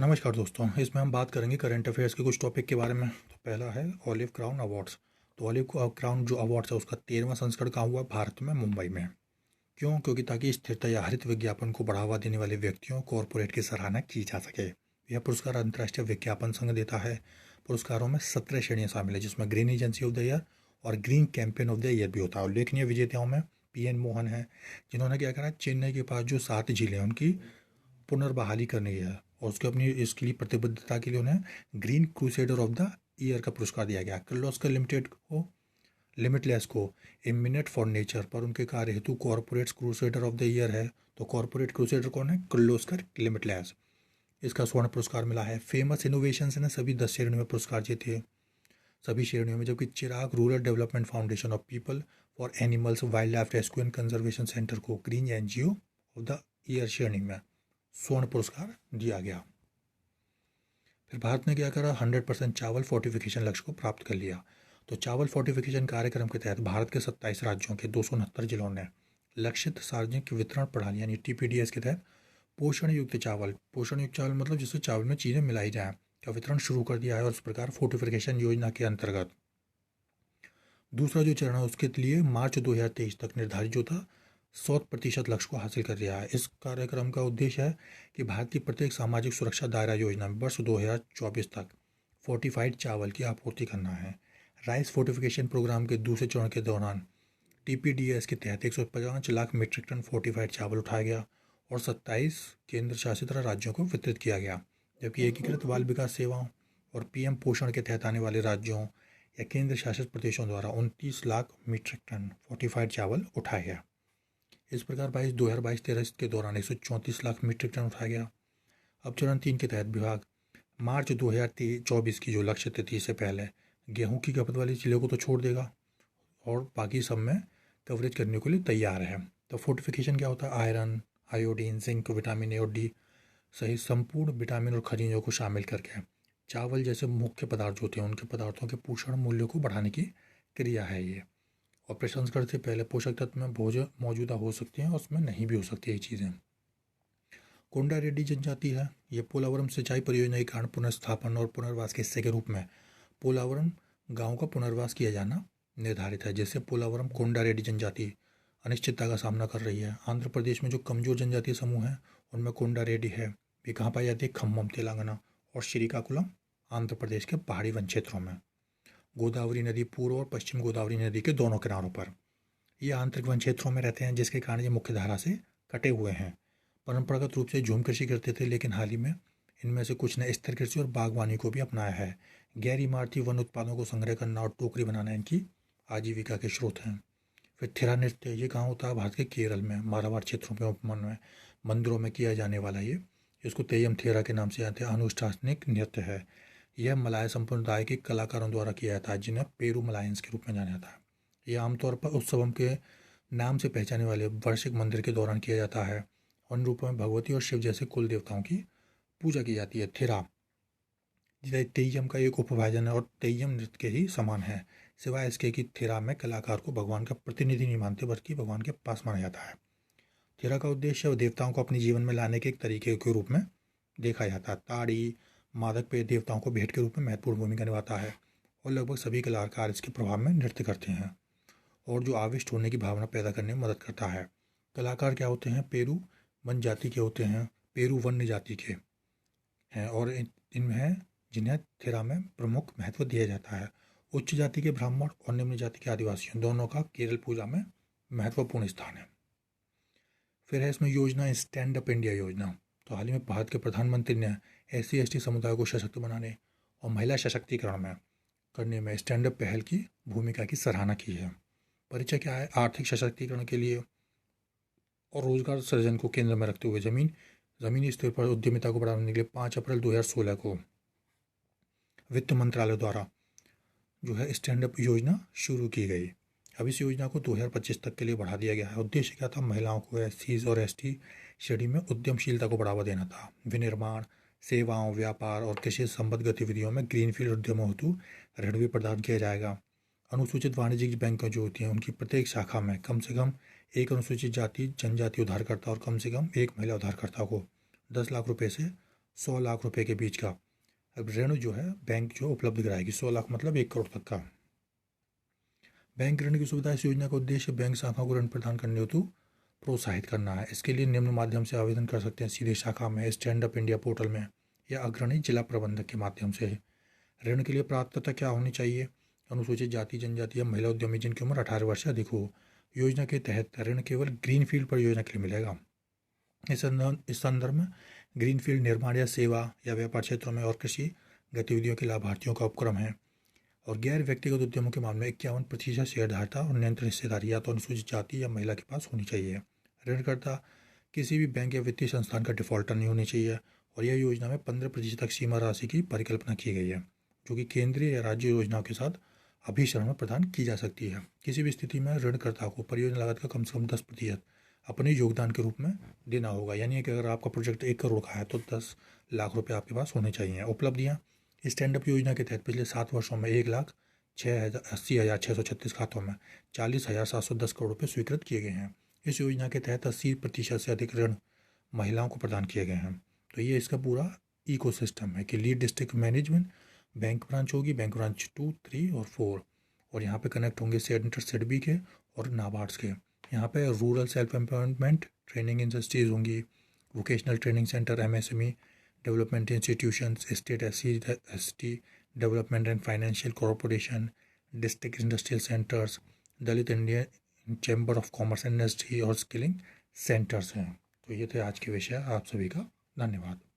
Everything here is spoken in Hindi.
नमस्कार दोस्तों, इसमें हम बात करेंगे करंट अफेयर्स के कुछ टॉपिक के बारे में। तो पहला है ऑलिव क्राउन अवार्ड्स। तो ऑलिव क्राउन जो अवार्ड्स है उसका 13वां संस्करण कहाँ हुआ? भारत में, मुंबई में। क्यों? क्योंकि ताकि स्थिरता या हरित विज्ञापन को बढ़ावा देने वाले व्यक्तियों कॉरपोरेट की सराहना की जा सके। यह पुरस्कार अंतर्राष्ट्रीय विज्ञापन संघ देता है। पुरस्कारों में 17 श्रेणियाँ शामिल है, जिसमें green agency of the year और green campaign of the year भी होता है। उल्लेखनीय विजेताओं में PN मोहन है, जिन्होंने क्या करा, चेन्नई के पास जो 7 झीलें हैं उनकी पुनर्बहाली करनी है, और उसके अपनी इसके लिए प्रतिबद्धता के लिए उन्हें green crusader of the year का पुरस्कार दिया गया। किर्लोस्कर लिमिटलेस को ए मिनट फॉर नेचर पर उनके कार्य हेतु corporate crusader of the year है। तो कॉरपोरेट क्रूसेडर कौन है? किर्लोस्कर लिमिटलेस। इसका स्वर्ण पुरस्कार मिला है। फेमस इनोवेशंस ने सभी 10 श्रेणियों में पुरस्कार जीते, सभी श्रेणियों में। जबकि Chirag rural development foundation of people for animals wildlife rescue and conservation centre को green NGO of the year श्रेणी में स्वर्ण पुरस्कार दिया गया। फिर भारत ने क्या करा? 100% चावल फोर्टिफिकेशन लक्ष्य को प्राप्त कर लिया। तो चावल फोर्टिफिकेशन कार्यक्रम के तहत भारत के 27 राज्यों के 269 जिलों ने लक्षित सार्वजनिक वितरण प्रणाली यानी TPDS के तहत पोषण युक्त चावल मतलब जिससे चावल में चीज़ें मिलाई जाएं, का वितरण शुरू कर दिया है। और इस प्रकार फोर्टिफिकेशन योजना के अंतर्गत दूसरा जो चरण है उसके लिए मार्च 2023 तक निर्धारित जो था 100% लक्ष्य को हासिल कर लिया है। इस कार्यक्रम का उद्देश्य है कि भारत की प्रत्येक सामाजिक सुरक्षा दायरा योजना में वर्ष 2024 तक फोर्टिफाइड चावल की आपूर्ति करना है। राइस फोर्टिफिकेशन प्रोग्राम के दूसरे चरण के दौरान TPDS के तहत 105 लाख मीट्रिक टन फोर्टिफाइड चावल उठाया गया और 27 केंद्र शासित राज्यों को वितरित किया गया। जबकि एकीकृत बाल विकास सेवाओं और PM पोषण के तहत आने वाले राज्यों या केंद्र शासित प्रदेशों द्वारा 29 लाख मीट्रिक टन फोर्टिफाइड चावल उठाया गया। इस प्रकार 2022-23 के दौरान 134 लाख मीट्रिक टन उठाया गया। अब चरण 3 के तहत विभाग मार्च 2024 की जो लक्ष्य तिथि से पहले गेहूं की खपत वाली जिलों को तो छोड़ देगा और बाकी सब में कवरेज करने के लिए तैयार है। तो फोर्टिफिकेशन क्या होता है? Iron, iodine, zinc, vitamin A और D सहित संपूर्ण विटामिन और खनिजों को शामिल करके चावल जैसे मुख्य पदार्थ होते हैं उनके पदार्थों के पोषण मूल्य को बढ़ाने की क्रिया है ये। और प्रसंस्करण से पहले पोषक तत्व में भोजन मौजूदा हो सकते हैं और उसमें नहीं भी हो सकती ये चीज़ें। कोंडा रेड्डी जनजाति है, ये पोलावरम सिंचाई परियोजना के कारण पुनर्स्थापन और पुनर्वास के हिस्से के रूप में पोलावरम गांव का पुनर्वास किया जाना निर्धारित है, जिससे पोलावरम कोंडा रेड्डी जनजाति अनिश्चितता का सामना कर रही है। आंध्र प्रदेश में जो कमजोर जनजातीय समूह हैं उनमें कोंडा रेड्डी है, वे कहाँ पाई जाती है? खम्मम, तेलंगाना और श्रीकाकुलम, आंध्र प्रदेश के पहाड़ी वन क्षेत्रों में। गोदावरी नदी पूर्व और पश्चिम गोदावरी नदी के दोनों किनारों पर ये आंतरिक वन क्षेत्रों में रहते हैं, जिसके कारण ये मुख्य धारा से कटे हुए हैं। परंपरागत रूप से झूम कृषि करते थे, लेकिन हाल ही में इनमें से कुछ ने स्थिर कृषि और बागवानी को भी अपनाया है। गैर इमारती वन उत्पादों को संग्रह करना और टोकरी बनाना इनकी आजीविका के स्रोत हैं। फिर थिरा नृत्य, ये कहाँ होता है? भारत के केरल में मारवाड़ क्षेत्रों में उपवन में मंदिरों में किया जाने वाला ये, इसको तेयम थेरा के नाम से आते हैं, अनुष्ठानिक नृत्य है। यह मलाय संप्रदाय के कलाकारों द्वारा किया जाता है, जिन्हें पेरू मलायंस के रूप में जाना जाता है। यह आमतौर पर उत्सवम के नाम से पहचाने वाले वार्षिक मंदिर के दौरान किया जाता है। उन रूपों में भगवती और शिव जैसे कुल देवताओं की पूजा की जाती है। थिरा तेयम का एक उपविभाजन है और तेयम नृत्य के ही समान है, सिवाय इसके कि थिरा में कलाकार को भगवान का प्रतिनिधि नहीं मानते बल्कि भगवान के पास माना जाता है। थिरा का उद्देश्य देवताओं को अपने जीवन में लाने के एक तरीके के रूप में देखा जाता है। ताड़ी, मादक पेय देवताओं को भेंट के रूप में महत्वपूर्ण भूमिका निभाता है और लगभग सभी कलाकार इसके प्रभाव में नृत्य करते हैं और जो आविष्ट होने की भावना पैदा करने में मदद करता है। कलाकार क्या होते हैं? पेरू वन जाति के होते हैं, पेरू वन्य जाति के हैं और इनमें हैं जिन्हें थिरा में प्रमुख महत्व दिया जाता है। उच्च जाति के ब्राह्मण और निम्न जाति के आदिवासियों दोनों का केरल पूजा में महत्वपूर्ण स्थान है। फिर है इसमें योजना स्टैंड अप इंडिया योजना। तो हाल ही में भारत के प्रधानमंत्री ने SC/ST समुदाय को सशक्त बनाने और महिला सशक्तिकरण में करने में स्टैंड अप पहल की भूमिका की सराहना की है। परिचय क्या है? आर्थिक सशक्तिकरण के लिए और रोजगार सृजन को केंद्र में रखते हुए जमीनी स्तर पर उद्यमिता को बढ़ाने के लिए 5 अप्रैल 2016 को वित्त मंत्रालय द्वारा जो है स्टैंड अप योजना शुरू की गई। अब इस योजना को 2025 तक के लिए बढ़ा दिया गया है। उद्देश्य क्या था? महिलाओं को SCs और ST श्रेणी में उद्यमशीलता को बढ़ावा देना था। विनिर्माण, सेवाओं, व्यापार और कृषि संबद्ध गतिविधियों में ग्रीनफील्ड उद्यमों हेतु ऋण भी प्रदान किया जाएगा। अनुसूचित वाणिज्यिक बैंकों जो होती हैं उनकी प्रत्येक शाखा में कम से कम एक अनुसूचित जाति जनजाति उधारकर्ता और कम से कम एक महिला उधारकर्ता को 10 लाख रुपए से 100 लाख रुपए के बीच का अब ऋण जो है बैंक जो उपलब्ध कराएगी। 100 लाख मतलब 1 करोड़ तक का। बैंक ऋण की सुविधा। इस योजना का उद्देश्य बैंक शाखाओं को ऋण प्रदान करने हेतु प्रोत्साहित करना है। इसके लिए निम्न माध्यम से आवेदन कर सकते हैं: सीधे शाखा में, स्टैंड अप इंडिया पोर्टल में, या अग्रणी जिला प्रबंधक के माध्यम से। ऋण के लिए पात्रता क्या होनी चाहिए? अनुसूचित जाति, जनजाति या महिला उद्यमी जिनकी उम्र 18 वर्ष से अधिक हो। योजना के तहत ऋण केवल ग्रीनफील्ड परियोजना के लिए मिलेगा। इस संदर्भ में ग्रीनफील्ड निर्माण या सेवा या व्यापार क्षेत्रों में और कृषि गतिविधियों के लाभार्थियों का उपक्रम है। और गैर व्यक्तिगत उद्यमों के मामले में 51% शेयरधारता और नियंत्रण हिस्सेदारी या तो अनुसूचित जाति या महिला के पास होनी चाहिए। ऋणकर्ता किसी भी बैंक या वित्तीय संस्थान का डिफॉल्टर नहीं होनी चाहिए। और यह योजना में 15% तक सीमा राशि की परिकल्पना की गई है, जो कि केंद्रीय या राज्य योजनाओं के साथ अभिसरण में प्रदान की जा सकती है। किसी भी स्थिति में ऋणकर्ता को परियोजना लागत का कम से कम 10% अपने योगदान के रूप में देना होगा। यानी कि अगर आपका प्रोजेक्ट 1 करोड़ का है तो 10 लाख रुपये आपके पास होने चाहिए। उपलब्धियाँ। स्टैंड अप योजना के तहत पिछले 7 वर्षों में 1,80,636 खातों में 40,710 करोड़ रुपये स्वीकृत किए गए हैं। इस योजना के तहत 80% से अधिक ऋण महिलाओं को प्रदान किए गए हैं। तो ये इसका पूरा इकोसिस्टम है कि lead district management bank branch होगी, बैंक ब्रांच 2, 3 और 4, और यहाँ पे कनेक्ट होंगे सेंटर सेडबी के और नाबार्ड्स के। यहाँ पे rural self employment training industries होंगी, vocational training centre, MSME development institutions, state SC/ST development and financial corporation, district industrial centres, Dalit Indian chamber of commerce and industry और स्किलिंग सेंटर्स हैं। तो ये थे आज के विषय। आप सभी का धन्यवाद।